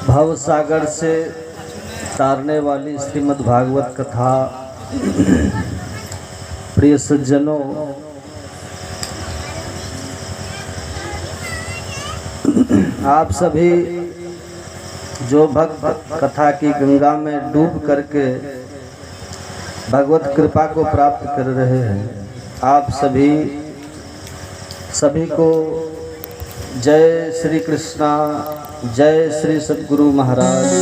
भव सागर से तारने वाली श्रीमद् भागवत कथा। प्रिय सज्जनों, आप सभी जो भक्त कथा की गंगा में डूब करके भगवत कृपा को प्राप्त कर रहे हैं, आप सभी को जय श्री कृष्णा, जय श्री सद्गुरु महाराज।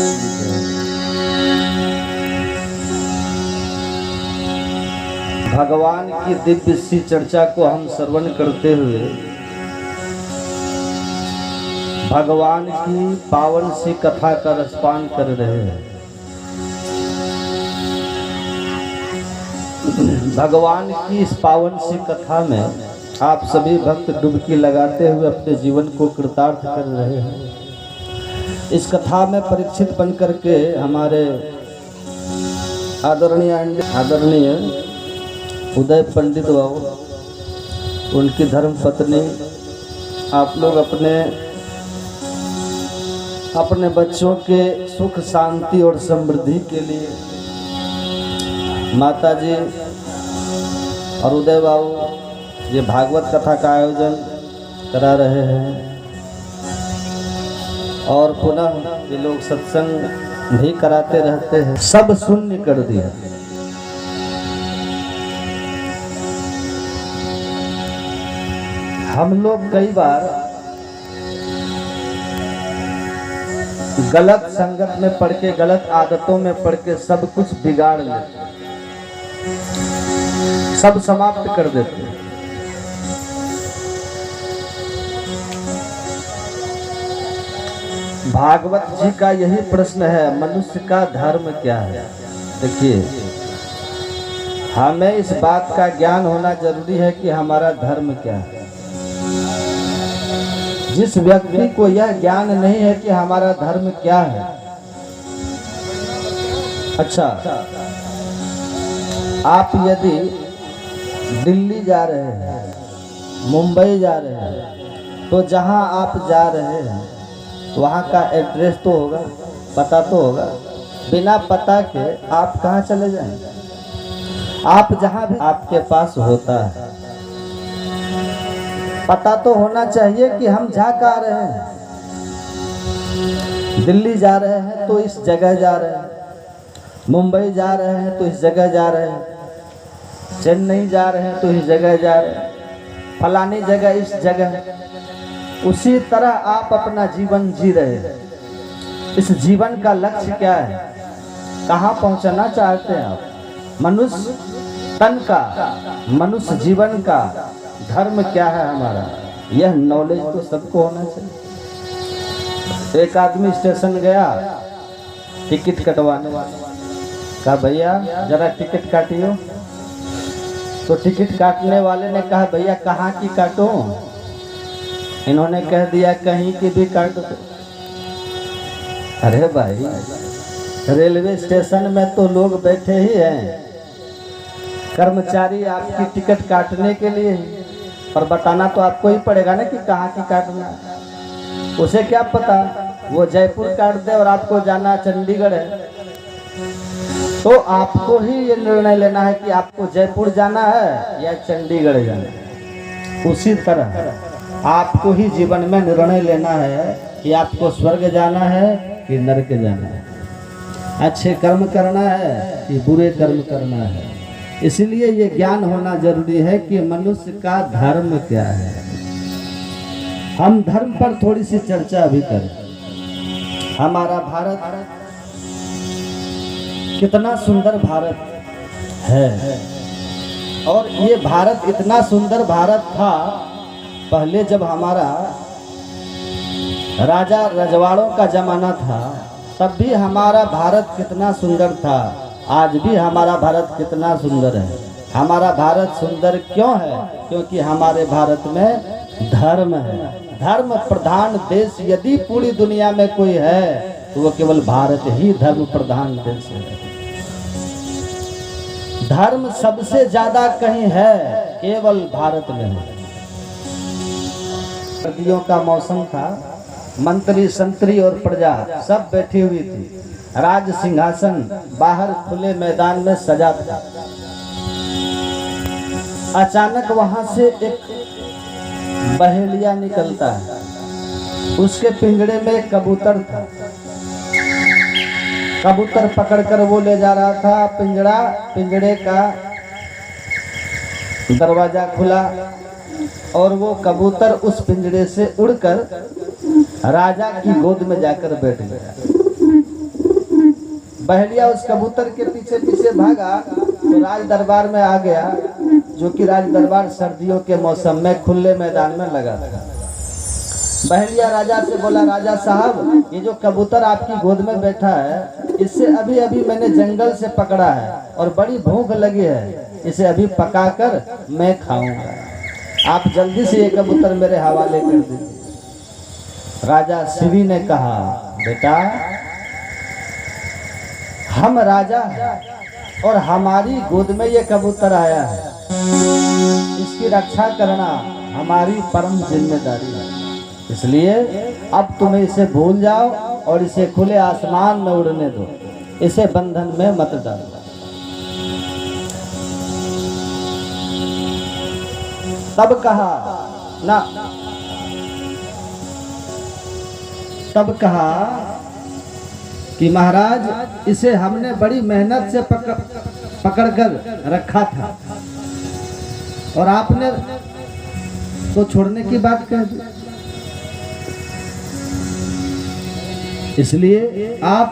भगवान की दिव्य सी चर्चा को हम श्रवण करते हुए भगवान की पावन सी कथा का रसपान कर रहे हैं। भगवान की इस पावन सी कथा में आप सभी भक्त डुबकी लगाते हुए अपने जीवन को कृतार्थ कर रहे हैं। इस कथा में परीक्षित बन करके हमारे आदरणीय उदय पंडित बाबू, उनकी धर्म पत्नी, आप लोग अपने बच्चों के सुख शांति और समृद्धि के लिए माता जी और उदय बाबू ये भागवत कथा का आयोजन करा रहे हैं और पुनः ये लोग सत्संग भी कराते रहते हैं। सब शून्य कर दिया। हम लोग कई बार गलत संगत में पड़ के, गलत आदतों में पड़ के सब कुछ बिगाड़ लेते, सब समाप्त कर देते। भागवत जी का यही प्रश्न है, मनुष्य का धर्म क्या है। देखिए, हमें इस बात का ज्ञान होना जरूरी है कि हमारा धर्म क्या है। जिस व्यक्ति को यह ज्ञान नहीं है कि हमारा धर्म क्या है, अच्छा, आप यदि दिल्ली जा रहे हैं, मुंबई जा रहे हैं, तो जहां आप जा रहे हैं वहाँ का एड्रेस तो होगा, पता तो होगा। बिना पता के आप कहाँ चले जाएंगे? आप जहाँ भी आपके पास होता है, पता तो होना चाहिए कि हम जा कहाँ रहे हैं। दिल्ली जा रहे हैं तो इस जगह जा रहे हैं, मुंबई जा रहे हैं तो इस जगह जा रहे हैं, चेन्नई जा रहे हैं तो इस जगह जा रहे हैं, फलानी जगह इस जगह। उसी तरह आप अपना जीवन जी रहे हैं। इस जीवन का लक्ष्य क्या है? कहाँ पहुँचना चाहते हैं आप? मनुष्य तन का, मनुष्य जीवन का धर्म क्या है हमारा, यह नॉलेज तो सबको होना चाहिए। एक आदमी स्टेशन गया टिकट कटवाने, कहा भैया जरा टिकट काटियो। तो टिकट काटने वाले ने कहा भैया कहाँ की काटो? इन्होंने कह दिया कहीं की भी काट दो। अरे भाई, रेलवे स्टेशन में तो लोग बैठे ही हैं, कर्मचारी आपकी टिकट काटने के लिए, पर बताना तो आपको ही पड़ेगा ना कि कहाँ की काटना। उसे क्या पता वो जयपुर काट दे और आपको जाना चंडीगढ़ है, तो आपको ही ये निर्णय लेना है कि आपको जयपुर जाना है या चंडीगढ़ जाना है। उसी तरह आपको ही जीवन में निर्णय लेना है कि आपको स्वर्ग जाना है कि नरक जाना है, अच्छे कर्म करना है कि बुरे कर्म करना है। इसलिए ये ज्ञान होना जरूरी है कि मनुष्य का धर्म क्या है। हम धर्म पर थोड़ी सी चर्चा भी करें। हमारा भारत कितना सुंदर भारत है, और ये भारत इतना सुंदर भारत था पहले जब हमारा राजा रजवाड़ों का जमाना था, तब भी हमारा भारत कितना सुंदर था। आज भी हमारा भारत कितना सुंदर है। हमारा भारत सुंदर क्यों है? क्योंकि हमारे भारत में धर्म है। धर्म प्रधान देश यदि पूरी दुनिया में कोई है तो वो केवल भारत ही धर्म प्रधान देश है। धर्म सबसे ज्यादा कहीं है केवल भारत में है। सर्दियों का मौसम था, मंत्री संतरी और प्रजा सब बैठी हुई थी। राज सिंहासन बाहर खुले मैदान में सजा था। अचानक वहां से एक बहेलिया निकलता है। उसके पिंजड़े में एक कबूतर था। कबूतर पकड़कर वो ले जा रहा था। पिंजड़े का दरवाजा खुला और वो कबूतर उस पिंजड़े से उड़कर राजा की गोद में जाकर बैठ गया। बहेलिया उस कबूतर के पीछे पीछे भागा तो राज दरबार में आ गया, जो कि राज दरबार सर्दियों के मौसम में खुले मैदान में लगा था। बहेलिया राजा से बोला, राजा साहब, ये जो कबूतर आपकी गोद में बैठा है, इससे अभी अभी मैंने जंगल से पकड़ा है और बड़ी भूख लगी है। इसे अभी पकाकर मैं खाऊंगा। आप जल्दी से ये कबूतर मेरे हवाले कर दीजिए। राजा शिवी ने कहा, बेटा, हम राजा हैं और हमारी गोद में ये कबूतर आया है। इसकी रक्षा करना हमारी परम जिम्मेदारी है। इसलिए अब तुम्हें इसे भूल जाओ और इसे खुले आसमान में उड़ने दो। इसे बंधन में मत डालो। तब कहा कि महाराज, इसे हमने बड़ी मेहनत से पकड़ कर रखा था और आपने तो छोड़ने की बात कह दी। इसलिए आप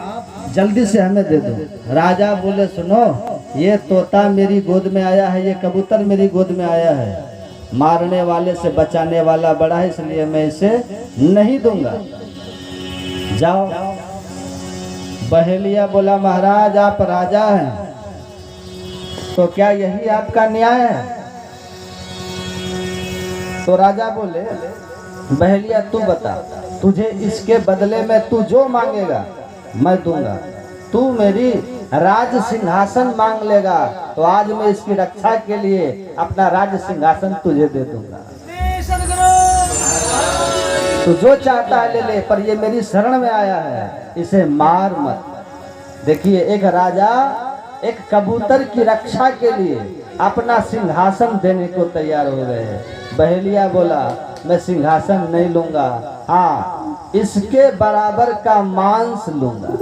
जल्दी से हमें दे दो। राजा बोले, सुनो, ये तोता मेरी गोद में आया है, ये कबूतर मेरी गोद में आया है। मारने वाले से बचाने वाला बड़ा है, इसलिए मैं इसे नहीं दूंगा। जाओ। बहेलिया बोला, महाराज, आप राजा हैं तो क्या यही आपका न्याय है? तो राजा बोले, बहेलिया, तू बता, तुझे इसके बदले में तू जो मांगेगा मैं दूंगा। तू मेरी राज सिंहासन मांग लेगा तो आज मैं इसकी रक्षा के लिए अपना राज सिंहासन तुझे दे दूंगा। तू जो चाहता है ले ले, पर ये मेरी शरण में आया है, इसे मार मत। देखिए, एक राजा एक कबूतर की रक्षा के लिए अपना सिंहासन देने को तैयार हो गए। बहेलिया बोला, मैं सिंहासन नहीं लूंगा, हाँ, इसके बराबर का मांस लूंगा।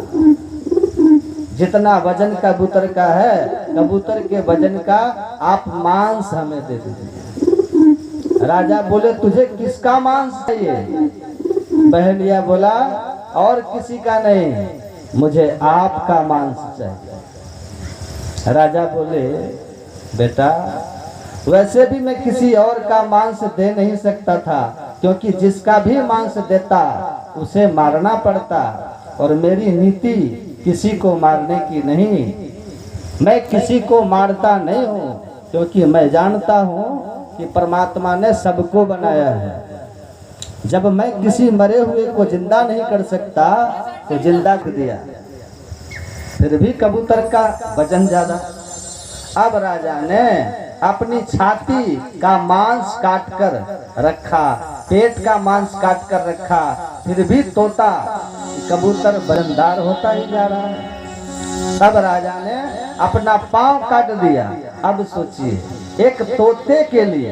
जितना वजन कबूतर का है, कबूतर के वजन का आप मांस हमें दे दीजिए। राजा बोले, तुझे किसका मांस चाहिए? बहेलिया बोला, और किसी का नहीं, मुझे आपका मांस चाहिए। राजा बोले, बेटा, वैसे भी मैं किसी और का मांस दे नहीं सकता था, क्योंकि जिसका भी मांस देता उसे मारना पड़ता, और मेरी नीति किसी को मारने की नहीं। मैं किसी को मारता नहीं हूँ, क्योंकि मैं जानता हूँ कि परमात्मा ने सबको बनाया है। जब मैं किसी मरे हुए को जिंदा नहीं कर सकता तो जिंदा कर दिया। फिर भी कबूतर का वजन ज्यादा। अब राजा ने अपनी छाती का मांस काट कर रखा, पेट का मांस काट कर रखा, फिर भी तोता कबूतर वजनदार होता ही जा रहा है। तब राजा ने अपना पांव काट दिया। अब सोचिए, एक तोते के लिए,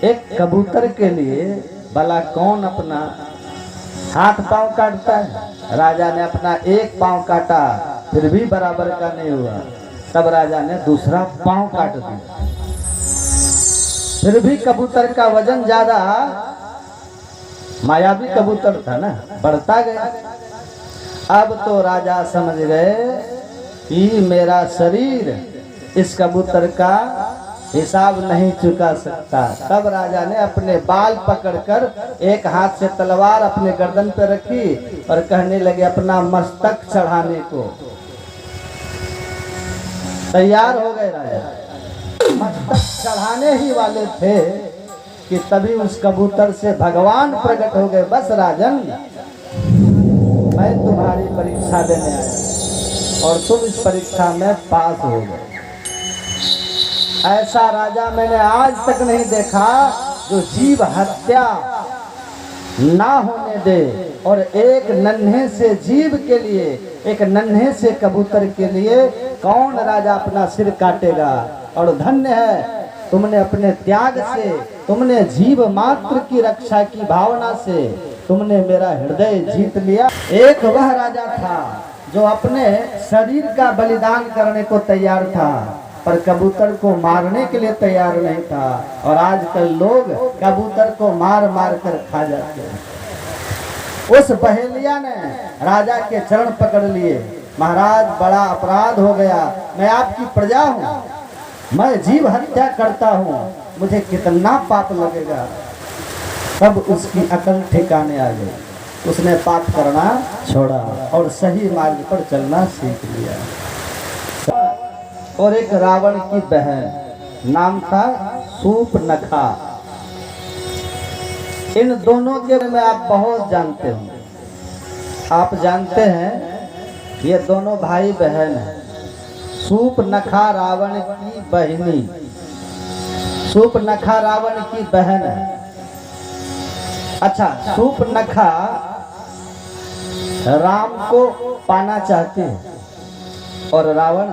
एक कबूतर के लिए भला कौन अपना हाथ पांव काटता है? राजा ने अपना एक पांव काटा, फिर भी बराबर का नहीं हुआ। तब राजा ने दूसरा पांव काट दिया, फिर भी कबूतर का वजन ज्यादा। मायावी कबूतर था ना, बढ़ता गया। अब तो राजा समझ गए कि मेरा शरीर इस कबूतर का हिसाब नहीं चुका सकता। तब राजा ने अपने बाल पकड़कर एक हाथ से तलवार अपने गर्दन पर रखी और कहने लगे, अपना मस्तक चढ़ाने को तैयार हो गए। राजा मस्तक चढ़ाने ही वाले थे कि तभी उस कबूतर से भगवान प्रकट हो गए। बस राजन, मैं तुम्हारी परीक्षा देने आया और तुम इस परीक्षा में पास हो गए। ऐसा राजा मैंने आज तक नहीं देखा जो जीव हत्या ना होने दे और एक नन्हे से जीव के लिए, एक नन्हे से कबूतर के लिए कौन राजा अपना सिर काटेगा। और धन्य है तुमने अपने त्याग से, तुमने जीव मात्र की रक्षा की भावना से तुमने मेरा हृदय जीत लिया। एक वह राजा था जो अपने शरीर का बलिदान करने को तैयार था पर कबूतर को मारने के लिए तैयार नहीं था। और आजकल लोग कबूतर को मार मार कर खा जाते हैं। उस बहेलिया ने राजा के चरण पकड़ लिए, महाराज बड़ा अपराध हो गया, मैं आपकी प्रजा हूँ, मैं जीव हत्या करता हूँ, मुझे कितना पाप लगेगा। तब उसकी अकल ठिकाने आ गई, उसने पाप करना छोड़ा और सही मार्ग पर चलना सीख लिया। और एक रावण की बहन, नाम था सूर्पनखा। इन दोनों के बारे में आप बहुत जानते हो। आप जानते हैं ये दोनों भाई बहन हैं। सूर्पनखा रावण की बहिनी, सूर्पनखा रावण की बहन है। अच्छा, सूर्पनखा राम को पाना चाहती है और रावण